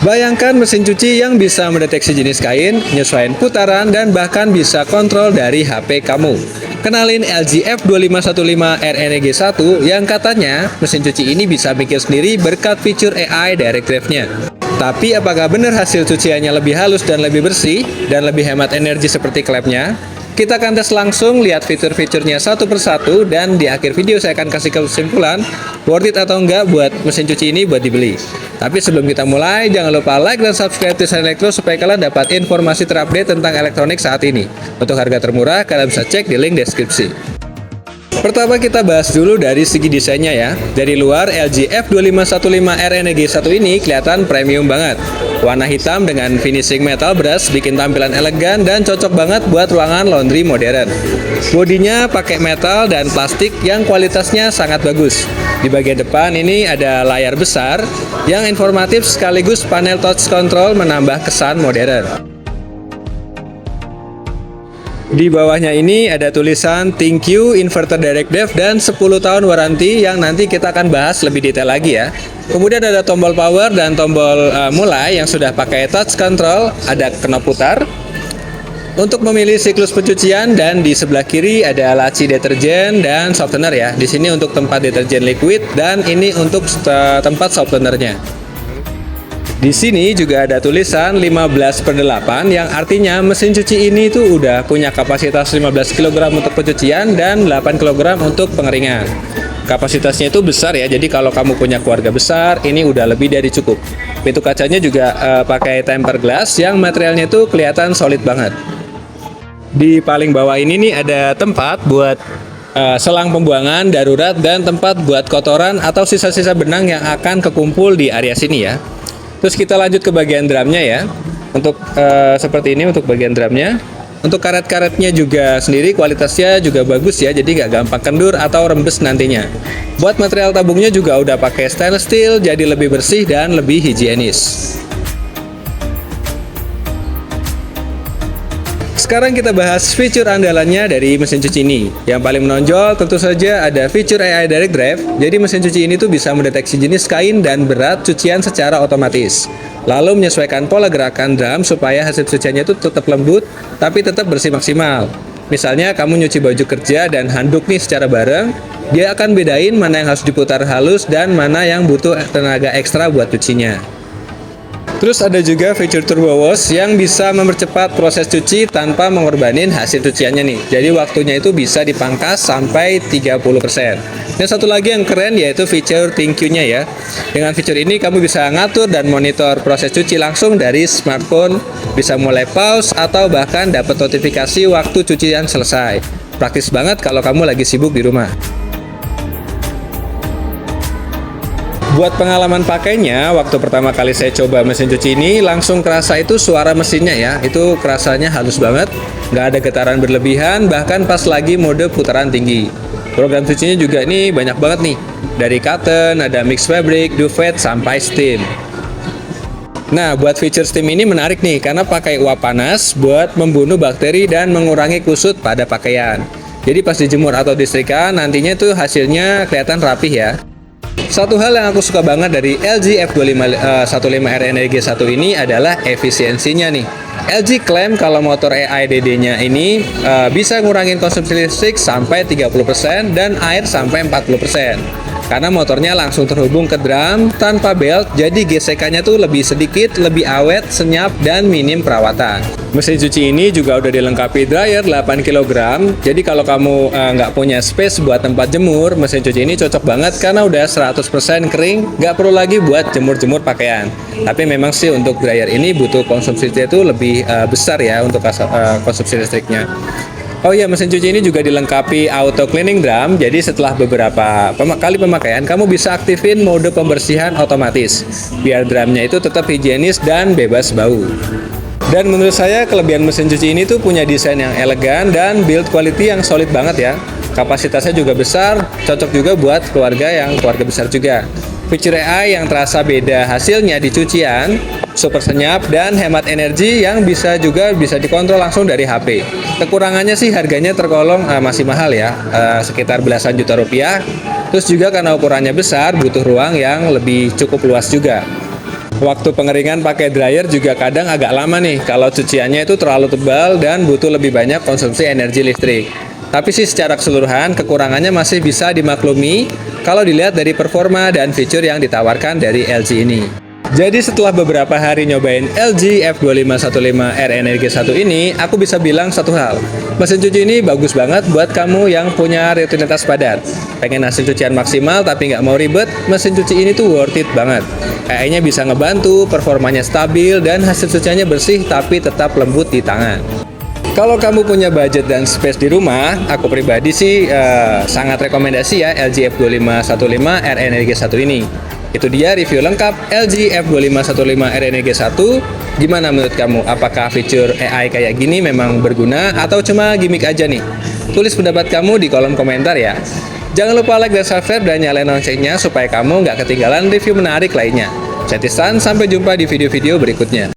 Bayangkan mesin cuci yang bisa mendeteksi jenis kain, menyesuaikan putaran, dan bahkan bisa kontrol dari HP kamu. Kenalin LG F2515 RNG1 yang katanya mesin cuci ini bisa mikir sendiri berkat fitur AI Direct Drive-nya. Tapi apakah benar hasil cuciannya lebih halus dan lebih bersih, dan lebih hemat energi seperti klaimnya? Kita akan tes langsung, lihat fitur-fiturnya satu persatu, dan di akhir video saya akan kasih kesimpulan worth it atau enggak buat mesin cuci ini buat dibeli. Tapi sebelum kita mulai, jangan lupa like dan subscribe Desain Elektro supaya kalian dapat informasi terupdate tentang elektronik saat ini. Untuk harga termurah, kalian bisa cek di link deskripsi. Pertama kita bahas dulu dari segi desainnya ya. Dari luar, LG F2515 RNG1 ini kelihatan premium banget. Warna hitam dengan finishing metal brush bikin tampilan elegan dan cocok banget buat ruangan laundry modern. Bodinya pakai metal dan plastik yang kualitasnya sangat bagus. Di bagian depan ini ada layar besar yang informatif sekaligus panel touch control menambah kesan modern. Di bawahnya ini ada tulisan Thank you Inverter Direct Drive dan 10 tahun waranti yang nanti kita akan bahas lebih detail lagi ya. Kemudian ada tombol power dan tombol mulai yang sudah pakai touch control, ada knop putar untuk memilih siklus pencucian, dan di sebelah kiri ada laci deterjen dan softener ya. Di sini untuk tempat deterjen liquid dan ini untuk tempat softenernya. Di sini juga ada tulisan 15/8 yang artinya mesin cuci ini tuh udah punya kapasitas 15 kg untuk pencucian dan 8 kg untuk pengeringan. Kapasitasnya itu besar ya, jadi kalau kamu punya keluarga besar, ini udah lebih dari cukup. Pintu kacanya juga pakai tempered glass yang materialnya itu kelihatan solid banget. Di paling bawah ini nih ada tempat buat selang pembuangan darurat dan tempat buat kotoran atau sisa-sisa benang yang akan kekumpul di area sini ya. Terus kita lanjut ke bagian drumnya ya. Untuk seperti ini untuk bagian drumnya. Untuk karet-karetnya juga sendiri kualitasnya juga bagus ya, jadi nggak gampang kendur atau rembes nantinya. Buat material tabungnya juga udah pakai stainless steel, jadi lebih bersih dan lebih higienis. Sekarang kita bahas fitur andalannya dari mesin cuci ini. Yang paling menonjol tentu saja ada fitur AI Direct Drive. Jadi mesin cuci ini tuh bisa mendeteksi jenis kain dan berat cucian secara otomatis. Lalu menyesuaikan pola gerakan drum supaya hasil cuciannya itu tetap lembut tapi tetap bersih maksimal. Misalnya kamu nyuci baju kerja dan handuk nih secara bareng, dia akan bedain mana yang harus diputar halus dan mana yang butuh tenaga ekstra buat cucinya. Terus ada juga fitur turbo wash yang bisa mempercepat proses cuci tanpa mengorbanin hasil cuciannya nih. Jadi waktunya itu bisa dipangkas sampai 30%. Dan satu lagi yang keren yaitu fitur thank you-nya ya. Dengan fitur ini kamu bisa ngatur dan monitor proses cuci langsung dari smartphone, bisa mulai pause atau bahkan dapat notifikasi waktu cucian selesai. Praktis banget kalau kamu lagi sibuk di rumah. Buat pengalaman pakainya, waktu pertama kali saya coba mesin cuci ini, langsung kerasa itu suara mesinnya ya. Itu kerasanya halus banget, nggak ada getaran berlebihan, bahkan pas lagi mode putaran tinggi. Program cucinya juga ini banyak banget nih. Dari cotton, ada mix fabric, duvet, sampai steam. Nah, buat fitur steam ini menarik nih, karena pakai uap panas buat membunuh bakteri dan mengurangi kusut pada pakaian. Jadi pas dijemur atau disetrika, nantinya tuh hasilnya kelihatan rapih ya. Satu hal yang aku suka banget dari LG F2515 RNG1 ini adalah efisiensinya nih. LG klaim kalau motor EIDD-nya ini bisa ngurangin konsumsi listrik sampai 30% dan air sampai 40%. Karena motornya langsung terhubung ke drum tanpa belt, jadi gesekannya tuh lebih sedikit, lebih awet, senyap, dan minim perawatan. Mesin cuci ini juga udah dilengkapi dryer 8 kg, jadi kalau kamu nggak punya space buat tempat jemur, mesin cuci ini cocok banget karena udah 100% kering, nggak perlu lagi buat jemur-jemur pakaian. Tapi memang sih untuk dryer ini butuh konsumsinya itu lebih besar ya untuk konsumsi listriknya. Oh iya, mesin cuci ini juga dilengkapi auto cleaning drum, jadi setelah beberapa kali pemakaian, kamu bisa aktifin mode pembersihan otomatis, biar drumnya itu tetap higienis dan bebas bau. Dan menurut saya kelebihan mesin cuci ini tuh punya desain yang elegan dan build quality yang solid banget ya. Kapasitasnya juga besar, cocok juga buat keluarga besar juga. Fitur AI yang terasa beda hasilnya di cucian, super senyap dan hemat energi yang bisa dikontrol langsung dari HP. Kekurangannya sih harganya tergolong masih mahal ya, sekitar belasan juta rupiah. Terus juga karena ukurannya besar, butuh ruang yang lebih cukup luas juga. Waktu pengeringan pakai dryer juga kadang agak lama nih kalau cuciannya itu terlalu tebal dan butuh lebih banyak konsumsi energi listrik. Tapi sih secara keseluruhan kekurangannya masih bisa dimaklumi kalau dilihat dari performa dan fitur yang ditawarkan dari LG ini. Jadi setelah beberapa hari nyobain LG F2515R Energi 1 ini, aku bisa bilang satu hal. Mesin cuci ini bagus banget buat kamu yang punya rutinitas padat. Pengen hasil cucian maksimal tapi nggak mau ribet, mesin cuci ini tuh worth it banget. Kayaknya bisa ngebantu, performanya stabil, dan hasil cuciannya bersih tapi tetap lembut di tangan. Kalau kamu punya budget dan space di rumah, aku pribadi sih sangat rekomendasi ya LG F2515R Energi 1 ini. Itu dia review lengkap LG F2515R Energi 1. Gimana menurut kamu? Apakah fitur AI kayak gini memang berguna atau cuma gimmick aja nih? Tulis pendapat kamu di kolom komentar ya. Jangan lupa like dan subscribe dan nyalain loncengnya supaya kamu nggak ketinggalan review menarik lainnya. Saya Tristan, sampai jumpa di video-video berikutnya.